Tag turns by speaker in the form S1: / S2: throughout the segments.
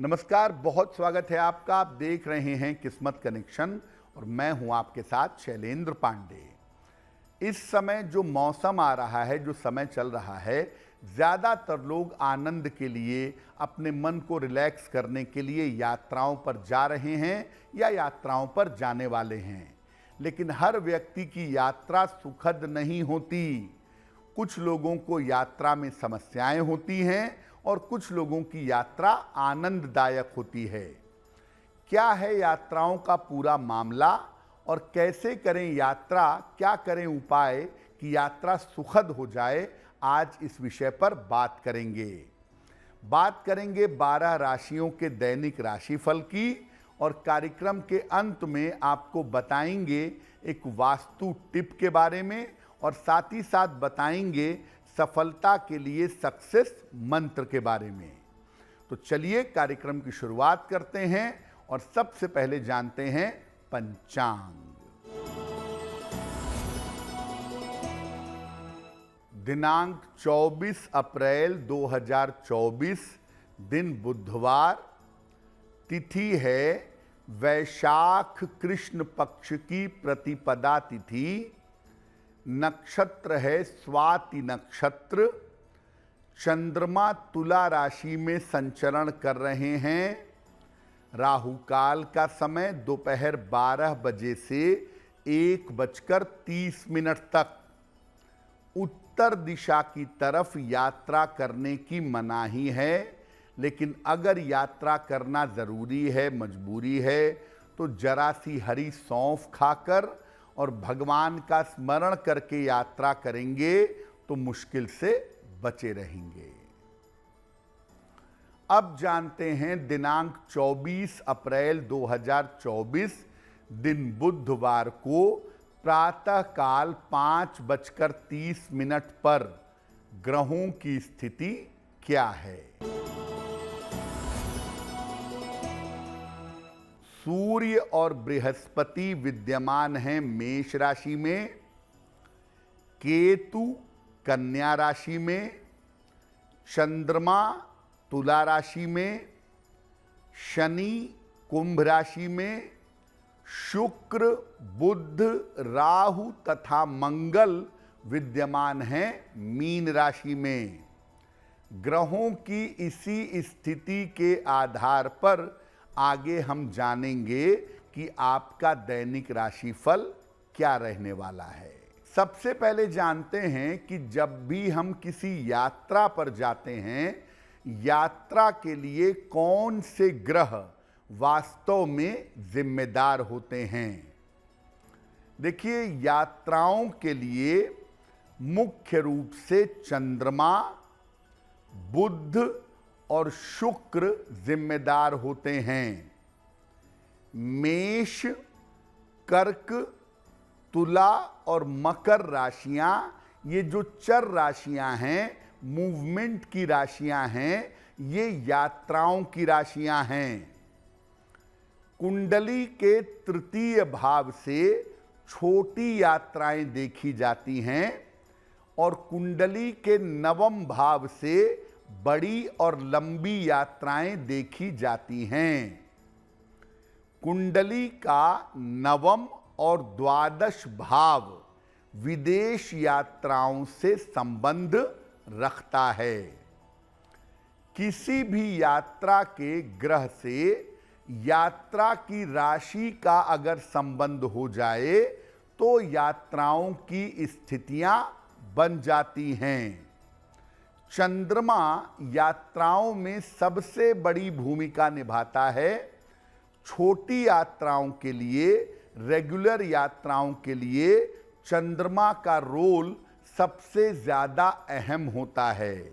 S1: नमस्कार, बहुत स्वागत है आपका। आप देख रहे हैं किस्मत कनेक्शन और मैं हूं आपके साथ शैलेंद्र पांडे। इस समय जो मौसम आ रहा है, जो समय चल रहा है, ज़्यादातर लोग आनंद के लिए, अपने मन को रिलैक्स करने के लिए यात्राओं पर जा रहे हैं या यात्राओं पर जाने वाले हैं। लेकिन हर व्यक्ति की यात्रा सुखद नहीं होती। कुछ लोगों को यात्रा में समस्याएं होती हैं और कुछ लोगों की यात्रा आनंददायक होती है। क्या है यात्राओं का पूरा मामला और कैसे करें यात्रा, क्या करें उपाय कि यात्रा सुखद हो जाए, आज इस विषय पर बात करेंगे 12 राशियों के दैनिक राशिफल की और कार्यक्रम के अंत में आपको बताएंगे एक वास्तु टिप के बारे में और साथ ही साथ बताएंगे सफलता के लिए सक्सेस मंत्र के बारे में। तो चलिए कार्यक्रम की शुरुआत करते हैं और सबसे पहले जानते हैं पंचांग। दिनांक 24 अप्रैल 2024, दिन बुधवार, तिथि है वैशाख कृष्ण पक्ष की प्रतिपदा तिथि, नक्षत्र है स्वाति नक्षत्र, चंद्रमा तुला राशि में संचरण कर रहे हैं। राहु काल का समय दोपहर 12 बजे से 1:30 तक। उत्तर दिशा की तरफ यात्रा करने की मनाही है, लेकिन अगर यात्रा करना ज़रूरी है, मजबूरी है, तो जरा सी हरी सौंफ खाकर और भगवान का स्मरण करके यात्रा करेंगे तो मुश्किल से बचे रहेंगे। अब जानते हैं दिनांक 24 अप्रैल 2024, दिन बुधवार को प्रातःकाल 5:30 पर ग्रहों की स्थिति क्या है। सूर्य और बृहस्पति विद्यमान हैं मेष राशि में, केतु कन्या राशि में, चंद्रमा तुला राशि में, शनि कुंभ राशि में, शुक्र बुध राहु तथा मंगल विद्यमान हैं मीन राशि में। ग्रहों की इसी स्थिति के आधार पर आगे हम जानेंगे कि आपका दैनिक राशिफल क्या रहने वाला है। सबसे पहले जानते हैं कि जब भी हम किसी यात्रा पर जाते हैं, यात्रा के लिए कौन से ग्रह वास्तव में जिम्मेदार होते हैं। देखिए, यात्राओं के लिए मुख्य रूप से चंद्रमा, बुध और शुक्र जिम्मेदार होते हैं। मेष, कर्क, तुला और मकर राशियां, ये जो चर राशियां हैं, मूवमेंट की राशियां हैं, ये यात्राओं की राशियां हैं। कुंडली के तृतीय भाव से छोटी यात्राएं देखी जाती हैं और कुंडली के नवम भाव से बड़ी और लंबी यात्राएं देखी जाती हैं। कुंडली का नवम और द्वादश भाव विदेश यात्राओं से संबंध रखता है। किसी भी यात्रा के ग्रह से यात्रा की राशि का अगर संबंध हो जाए तो यात्राओं की स्थितियां बन जाती हैं। चंद्रमा यात्राओं में सबसे बड़ी भूमिका निभाता है। छोटी यात्राओं के लिए, रेगुलर यात्राओं के लिए चंद्रमा का रोल सबसे ज़्यादा अहम होता है।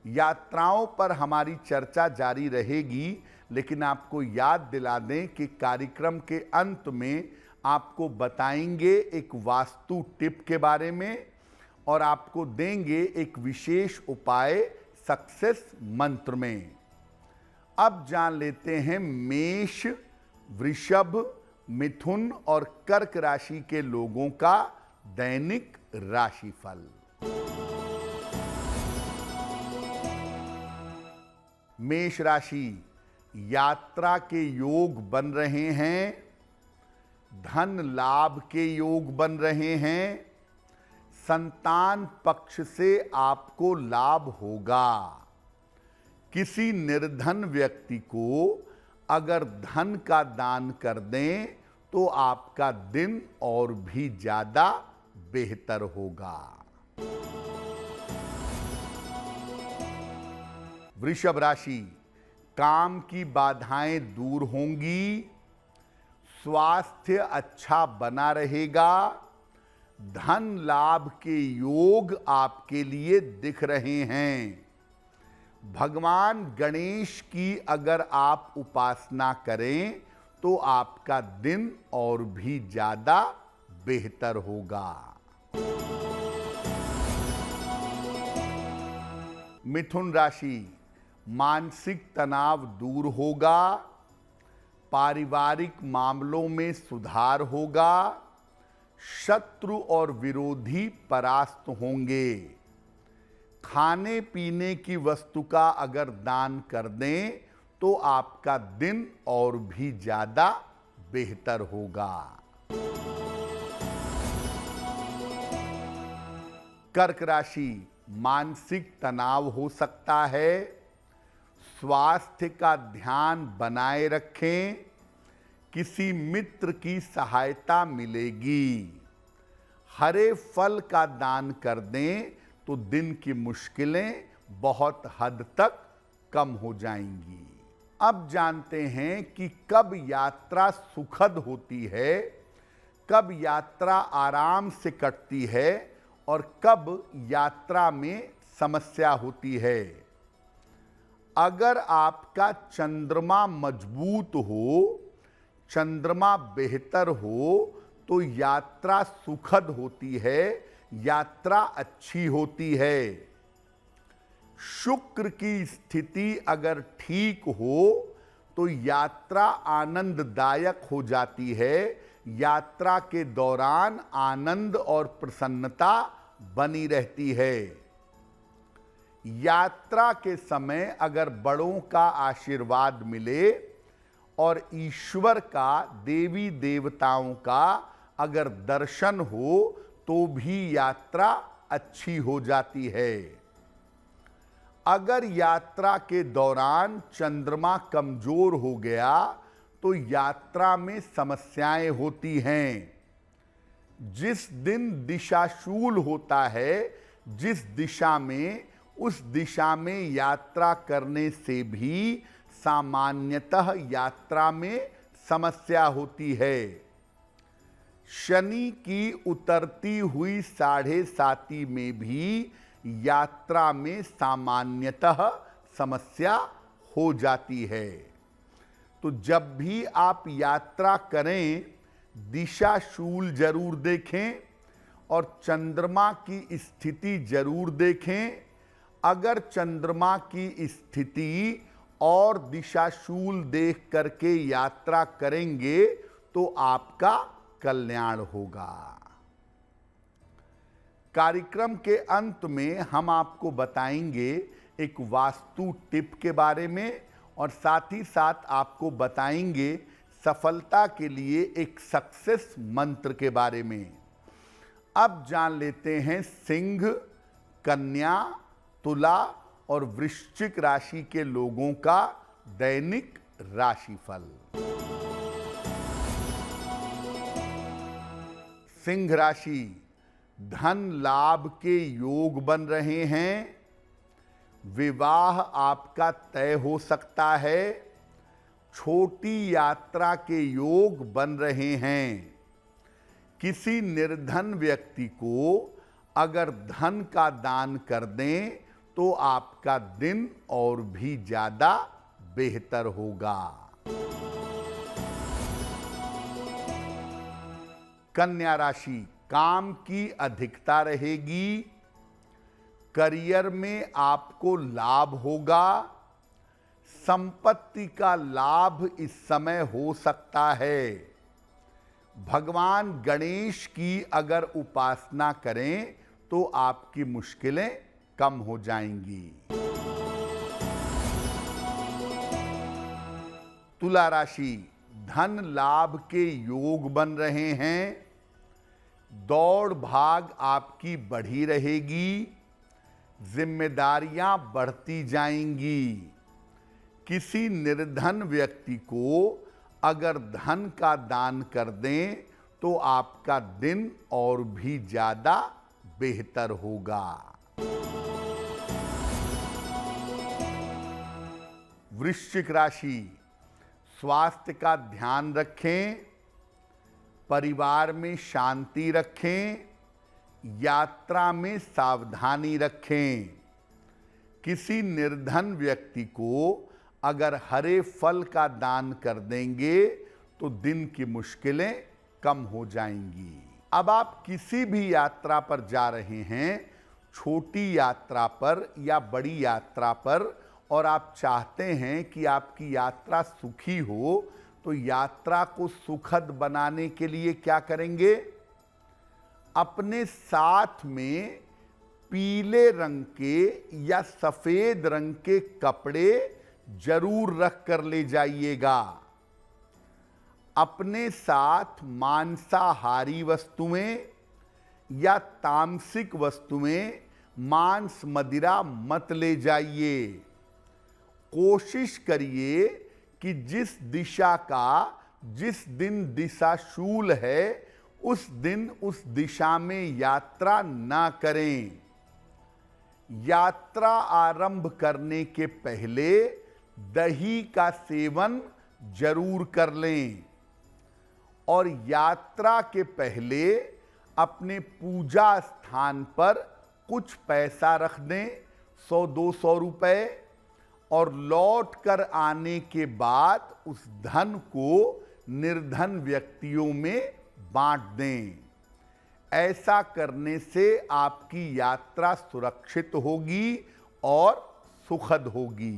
S1: यात्राओं पर हमारी चर्चा जारी रहेगी, लेकिन आपको याद दिला दें कि कार्यक्रम के अंत में आपको बताएंगे एक वास्तु टिप के बारे में और आपको देंगे एक विशेष उपाय सक्सेस मंत्र में। अब जान लेते हैं मेष, वृषभ, मिथुन और कर्क राशि के लोगों का दैनिक राशिफल। मेष राशि, यात्रा के योग बन रहे हैं, धन लाभ के योग बन रहे हैं, संतान पक्ष से आपको लाभ होगा। किसी निर्धन व्यक्ति को अगर धन का दान कर दें तो आपका दिन और भी ज्यादा बेहतर होगा। वृषभ राशि, काम की बाधाएं दूर होंगी, स्वास्थ्य अच्छा बना रहेगा, धन लाभ के योग आपके लिए दिख रहे हैं। भगवान गणेश की अगर आप उपासना करें तो आपका दिन और भी ज्यादा बेहतर होगा। मिथुन राशि, मानसिक तनाव दूर होगा, पारिवारिक मामलों में सुधार होगा, शत्रु और विरोधी परास्त होंगे। खाने पीने की वस्तु का अगर दान कर दें तो आपका दिन और भी ज्यादा बेहतर होगा। कर्क राशि, मानसिक तनाव हो सकता है, स्वास्थ्य का ध्यान बनाए रखें, किसी मित्र की सहायता मिलेगी। हरे फल का दान कर दें तो दिन की मुश्किलें बहुत हद तक कम हो जाएंगी। अब जानते हैं कि कब यात्रा सुखद होती है, कब यात्रा आराम से कटती है और कब यात्रा में समस्या होती है। अगर आपका चंद्रमा मजबूत हो, चंद्रमा बेहतर हो तो यात्रा सुखद होती है, यात्रा अच्छी होती है। शुक्र की स्थिति अगर ठीक हो तो यात्रा आनंददायक हो जाती है, यात्रा के दौरान आनंद और प्रसन्नता बनी रहती है। यात्रा के समय अगर बड़ों का आशीर्वाद मिले और ईश्वर का, देवी देवताओं का अगर दर्शन हो तो भी यात्रा अच्छी हो जाती है। अगर यात्रा के दौरान चंद्रमा कमजोर हो गया तो यात्रा में समस्याएं होती हैं। जिस दिन दिशाशूल होता है, जिस दिशा में, उस दिशा में यात्रा करने से भी सामान्यतः यात्रा में समस्या होती है। शनि की उतरती हुई 7.5 में भी यात्रा में सामान्यतः समस्या हो जाती है। तो जब भी आप यात्रा करें दिशाशूल जरूर देखें और चंद्रमा की स्थिति जरूर देखें। अगर चंद्रमा की स्थिति और दिशाशूल देख करके यात्रा करेंगे तो आपका कल्याण होगा। कार्यक्रम के अंत में हम आपको बताएंगे एक वास्तु टिप के बारे में और साथ ही साथ आपको बताएंगे सफलता के लिए एक सक्सेस मंत्र के बारे में। अब जान लेते हैं सिंह, कन्या, तुला और वृश्चिक राशि के लोगों का दैनिक राशिफल। सिंह राशि, धन लाभ के योग बन रहे हैं, विवाह आपका तय हो सकता है, छोटी यात्रा के योग बन रहे हैं। किसी निर्धन व्यक्ति को अगर धन का दान कर दें तो आपका दिन और भी ज्यादा बेहतर होगा। कन्या राशि, काम की अधिकता रहेगी, करियर में आपको लाभ होगा, संपत्ति का लाभ इस समय हो सकता है। भगवान गणेश की अगर उपासना करें तो आपकी मुश्किलें कम हो जाएंगी। तुला राशि, धन लाभ के योग बन रहे हैं। दौड़ भाग आपकी बढ़ी रहेगी। जिम्मेदारियां बढ़ती जाएंगी। किसी निर्धन व्यक्ति को अगर धन का दान कर दें तो आपका दिन और भी ज्यादा बेहतर होगा। वृश्चिक राशि, स्वास्थ्य का ध्यान रखें, परिवार में शांति रखें, यात्रा में सावधानी रखें। किसी निर्धन व्यक्ति को अगर हरे फल का दान कर देंगे तो दिन की मुश्किलें कम हो जाएंगी। अब आप किसी भी यात्रा पर जा रहे हैं, छोटी यात्रा पर या बड़ी यात्रा पर, और आप चाहते हैं कि आपकी यात्रा सुखी हो, तो यात्रा को सुखद बनाने के लिए क्या करेंगे? अपने साथ में पीले रंग के या सफेद रंग के कपड़े जरूर रख कर ले जाइएगा। अपने साथ मांसाहारी वस्तुएं या तामसिक वस्तुएं, मांस मदिरा मत ले जाइए। कोशिश करिए कि जिस दिशा का जिस दिन दिशाशूल है उस दिन उस दिशा में यात्रा ना करें। यात्रा आरंभ करने के पहले दही का सेवन जरूर कर लें और यात्रा के पहले अपने पूजा स्थान पर कुछ पैसा रख दें, 100-200 रुपए, और लौट कर आने के बाद उस धन को निर्धन व्यक्तियों में बांट दें। ऐसा करने से आपकी यात्रा सुरक्षित होगी और सुखद होगी।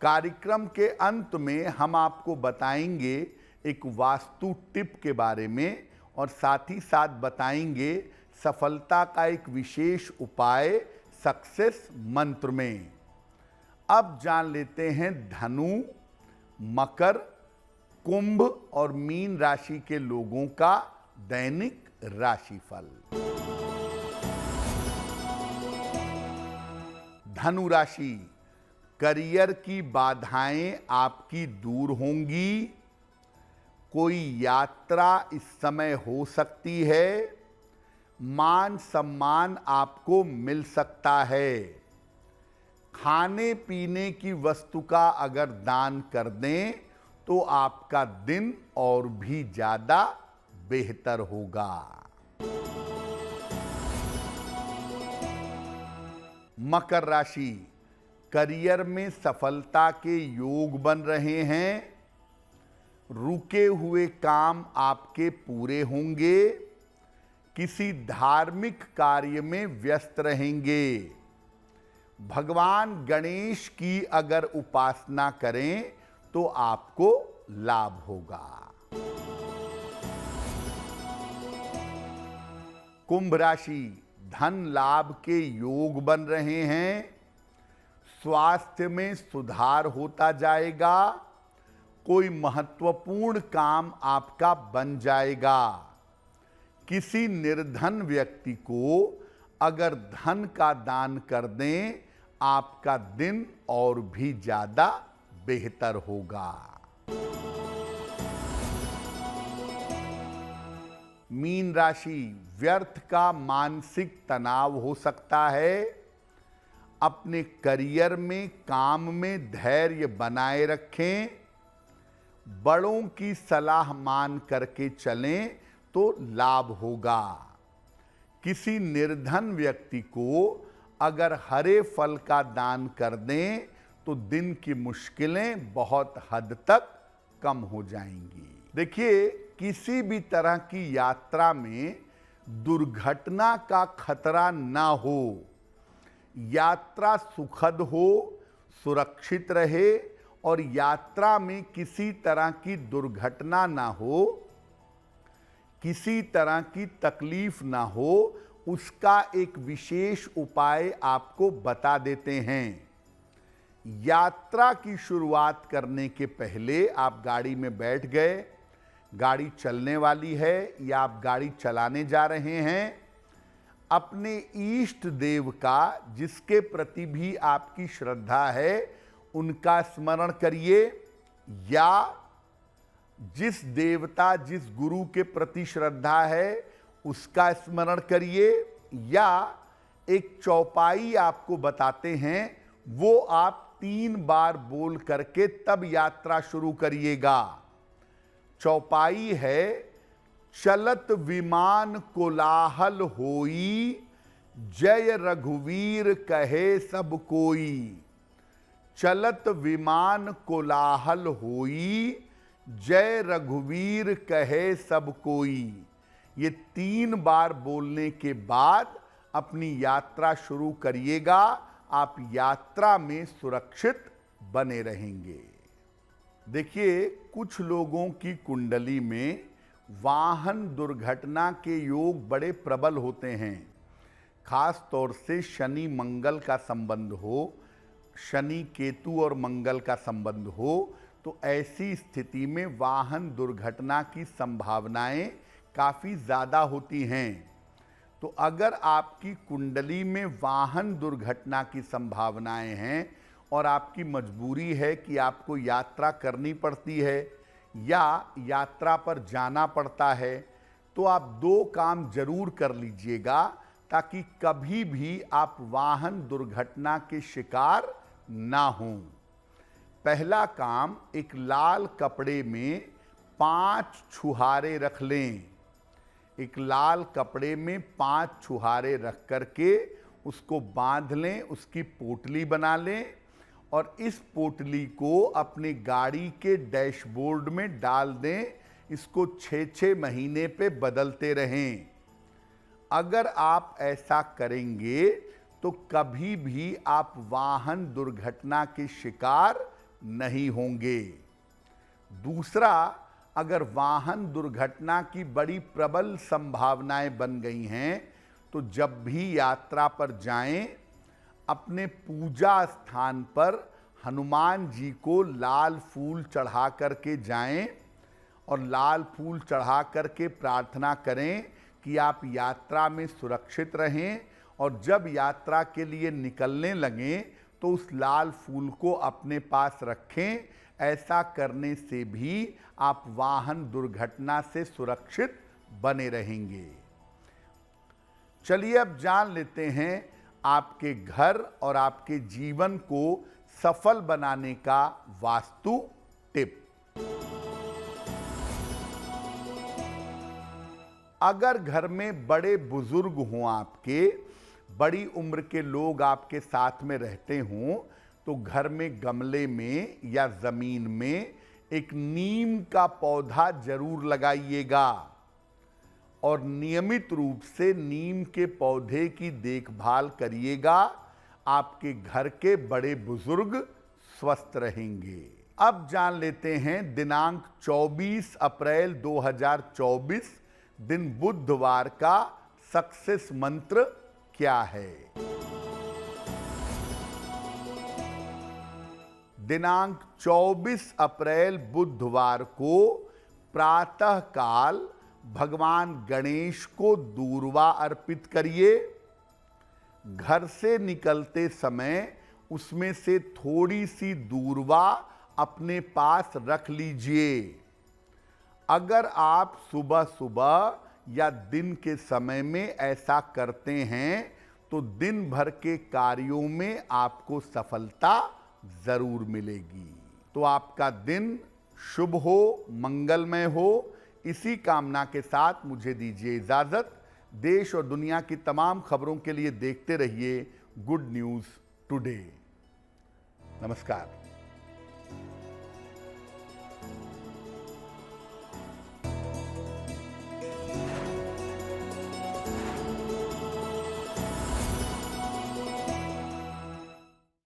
S1: कार्यक्रम के अंत में हम आपको बताएंगे एक वास्तु टिप के बारे में और साथ ही साथ बताएंगे सफलता का एक विशेष उपाय सक्सेस मंत्र में। अब जान लेते हैं धनु, मकर, कुंभ और मीन राशि के लोगों का दैनिक राशिफल। धनु राशि, करियर की बाधाएं आपकी दूर होंगी। कोई यात्रा इस समय हो सकती है। मान सम्मान आपको मिल सकता है। खाने पीने की वस्तु का अगर दान कर दें तो आपका दिन और भी ज्यादा बेहतर होगा। मकर राशि, करियर में सफलता के योग बन रहे हैं। रुके हुए काम आपके पूरे होंगे। किसी धार्मिक कार्य में व्यस्त रहेंगे। भगवान गणेश की अगर उपासना करें तो आपको लाभ होगा। कुंभ राशि, धन लाभ के योग बन रहे हैं। स्वास्थ्य में सुधार होता जाएगा। कोई महत्वपूर्ण काम आपका बन जाएगा। किसी निर्धन व्यक्ति को अगर धन का दान कर दें, आपका दिन और भी ज्यादा बेहतर होगा। मीन राशि, व्यर्थ का मानसिक तनाव हो सकता है। अपने करियर में, काम में धैर्य बनाए रखें। बड़ों की सलाह मान करके चलें तो लाभ होगा। किसी निर्धन व्यक्ति को अगर हरे फल का दान कर दें तो दिन की मुश्किलें बहुत हद तक कम हो जाएंगी। देखिए, किसी भी तरह की यात्रा में दुर्घटना का खतरा ना हो। यात्रा सुखद हो, सुरक्षित रहे और यात्रा में किसी तरह की दुर्घटना ना हो, किसी तरह की तकलीफ ना हो, उसका एक विशेष उपाय आपको बता देते हैं। यात्रा की शुरुआत करने के पहले आप गाड़ी में बैठ गए, गाड़ी चलने वाली है या आप गाड़ी चलाने जा रहे हैं, अपने इष्ट देव का, जिसके प्रति भी आपकी श्रद्धा है, उनका स्मरण करिए, या जिस देवता, जिस गुरु के प्रति श्रद्धा है उसका स्मरण करिए, या एक चौपाई आपको बताते हैं वो आप 3 बार बोल करके तब यात्रा शुरू करिएगा। चौपाई है, चलत विमान कोलाहल होई, जय रघुवीर कहे सब कोई। चलत विमान कोलाहल होई, जय रघुवीर कहे सब कोई। ये 3 बार बोलने के बाद अपनी यात्रा शुरू करिएगा। आप यात्रा में सुरक्षित बने रहेंगे। देखिए, कुछ लोगों की कुंडली में वाहन दुर्घटना के योग बड़े प्रबल होते हैं। खास तौर से शनि मंगल का संबंध हो, शनि केतु और मंगल का संबंध हो, तो ऐसी स्थिति में वाहन दुर्घटना की संभावनाएं काफ़ी ज़्यादा होती हैं। तो अगर आपकी कुंडली में वाहन दुर्घटना की संभावनाएं हैं और आपकी मजबूरी है कि आपको यात्रा करनी पड़ती है या यात्रा पर जाना पड़ता है, तो आप 2 काम जरूर कर लीजिएगा ताकि कभी भी आप वाहन दुर्घटना के शिकार ना हों। पहला काम, एक लाल कपड़े में 5 छुहारे रख लें। एक लाल कपड़े में 5 छुहारे रख करके उसको बांध लें, उसकी पोटली बना लें और इस पोटली को अपनी गाड़ी के डैशबोर्ड में डाल दें। इसको 6-6 महीने पे बदलते रहें। अगर आप ऐसा करेंगे तो कभी भी आप वाहन दुर्घटना के शिकार नहीं होंगे। दूसरा, अगर वाहन दुर्घटना की बड़ी प्रबल संभावनाएं बन गई हैं तो जब भी यात्रा पर जाएं, अपने पूजा स्थान पर हनुमान जी को लाल फूल चढ़ा करके जाएं और लाल फूल चढ़ा करके प्रार्थना करें कि आप यात्रा में सुरक्षित रहें, और जब यात्रा के लिए निकलने लगें तो उस लाल फूल को अपने पास रखें। ऐसा करने से भी आप वाहन दुर्घटना से सुरक्षित बने रहेंगे। चलिए अब जान लेते हैं आपके घर और आपके जीवन को सफल बनाने का वास्तु टिप। अगर घर में बड़े बुजुर्ग हों, आपके बड़ी उम्र के लोग आपके साथ में रहते हों, तो घर में गमले में या जमीन में एक नीम का पौधा जरूर लगाइएगा और नियमित रूप से नीम के पौधे की देखभाल करिएगा। आपके घर के बड़े बुजुर्ग स्वस्थ रहेंगे। अब जान लेते हैं दिनांक 24 अप्रैल 2024 दिन बुधवार का सक्सेस मंत्र क्या है। दिनांक 24 अप्रैल बुधवार को प्रातः काल भगवान गणेश को दूर्वा अर्पित करिए। घर से निकलते समय उसमें से थोड़ी सी दूर्वा अपने पास रख लीजिए। अगर आप सुबह सुबह या दिन के समय में ऐसा करते हैं तो दिन भर के कार्यों में आपको सफलता जरूर मिलेगी। तो आपका दिन शुभ हो, मंगलमय हो, इसी कामना के साथ मुझे दीजिए इजाजत। देश और दुनिया की तमाम खबरों के लिए देखते रहिए गुड न्यूज़ टुडे। नमस्कार।